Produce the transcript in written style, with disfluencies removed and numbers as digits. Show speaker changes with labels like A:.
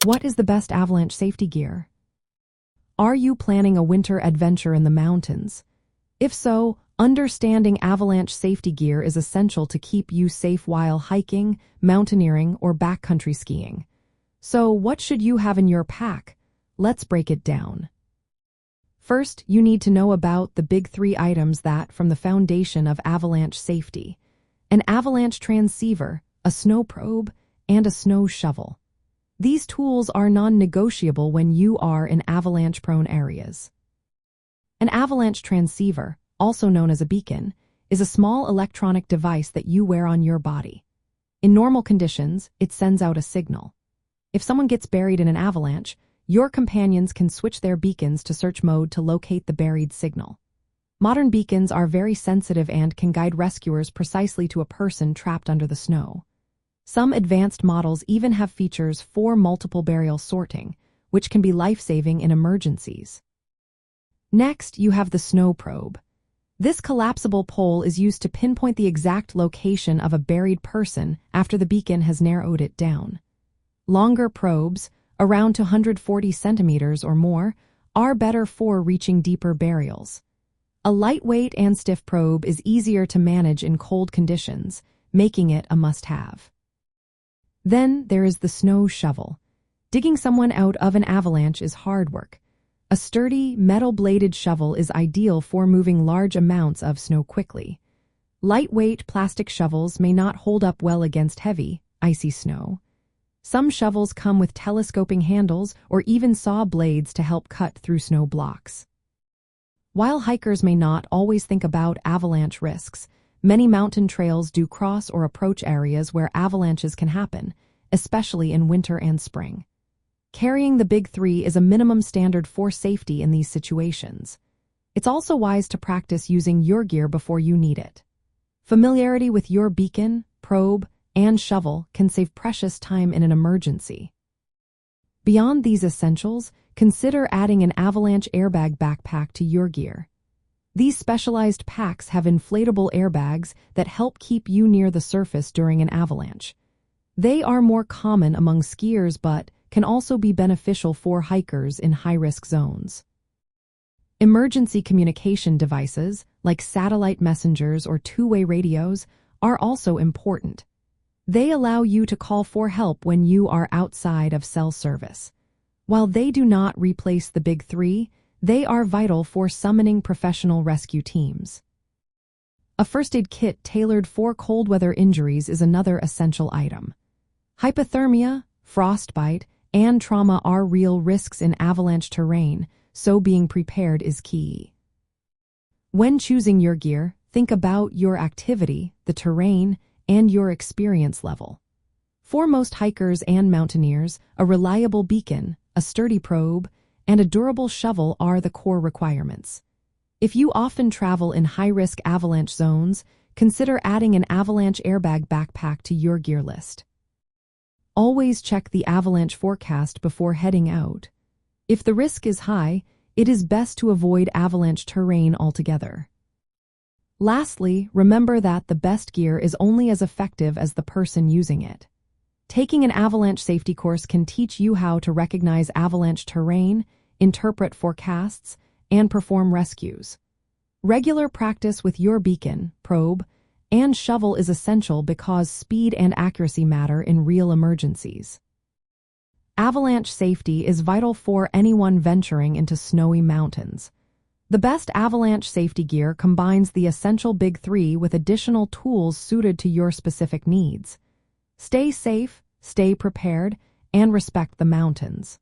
A: What is the best avalanche safety gear? Are you planning a winter adventure in the mountains? If so, understanding avalanche safety gear is essential to keep you safe while hiking, mountaineering, or backcountry skiing. So, what should you have in your pack? Let's break it down. First, you need to know about the big three items that form the foundation of avalanche safety: an avalanche transceiver, a snow probe, and a snow shovel. These tools are non-negotiable when you are in avalanche-prone areas. An avalanche transceiver, also known as a beacon, is a small electronic device that you wear on your body. In normal conditions, it sends out a signal. If someone gets buried in an avalanche, your companions can switch their beacons to search mode to locate the buried signal. Modern beacons are very sensitive and can guide rescuers precisely to a person trapped under the snow. Some advanced models even have features for multiple burial sorting, which can be life-saving in emergencies. Next, you have the snow probe. This collapsible pole is used to pinpoint the exact location of a buried person after the beacon has narrowed it down. Longer probes, around 240 centimeters or more, are better for reaching deeper burials. A lightweight and stiff probe is easier to manage in cold conditions, making it a must-have. Then there is the snow shovel. Digging someone out of an avalanche is hard work. A sturdy, metal-bladed shovel is ideal for moving large amounts of snow quickly. Lightweight plastic shovels may not hold up well against heavy, icy snow. Some shovels come with telescoping handles or even saw blades to help cut through snow blocks. While hikers may not always think about avalanche risks, many mountain trails do cross or approach areas where avalanches can happen, especially in winter and spring. Carrying the big three is a minimum standard for safety in these situations. It's also wise to practice using your gear before you need it. Familiarity with your beacon, probe, and shovel can save precious time in an emergency. Beyond these essentials, consider adding an avalanche airbag backpack to your gear. These specialized packs have inflatable airbags that help keep you near the surface during an avalanche. They are more common among skiers but can also be beneficial for hikers in high-risk zones. Emergency communication devices, like satellite messengers or two-way radios, are also important. They allow you to call for help when you are outside of cell service. While they do not replace the big three, they are vital for summoning professional rescue teams. A first aid kit tailored for cold weather injuries is another essential item. Hypothermia, frostbite, and trauma are real risks in avalanche terrain, so being prepared is key. When choosing your gear, think about your activity, the terrain, and your experience level. For most hikers and mountaineers, a reliable beacon, a sturdy probe, and a durable shovel are the core requirements. If you often travel in high-risk avalanche zones, consider adding an avalanche airbag backpack to your gear list. Always check the avalanche forecast before heading out. If the risk is high, it is best to avoid avalanche terrain altogether. Lastly, remember that the best gear is only as effective as the person using it. Taking an avalanche safety course can teach you how to recognize avalanche terrain, interpret forecasts, and perform rescues. Regular practice with your beacon, probe, and shovel is essential because speed and accuracy matter in real emergencies. Avalanche safety is vital for anyone venturing into snowy mountains. The best avalanche safety gear combines the essential big three with additional tools suited to your specific needs. Stay safe, stay prepared, and respect the mountains.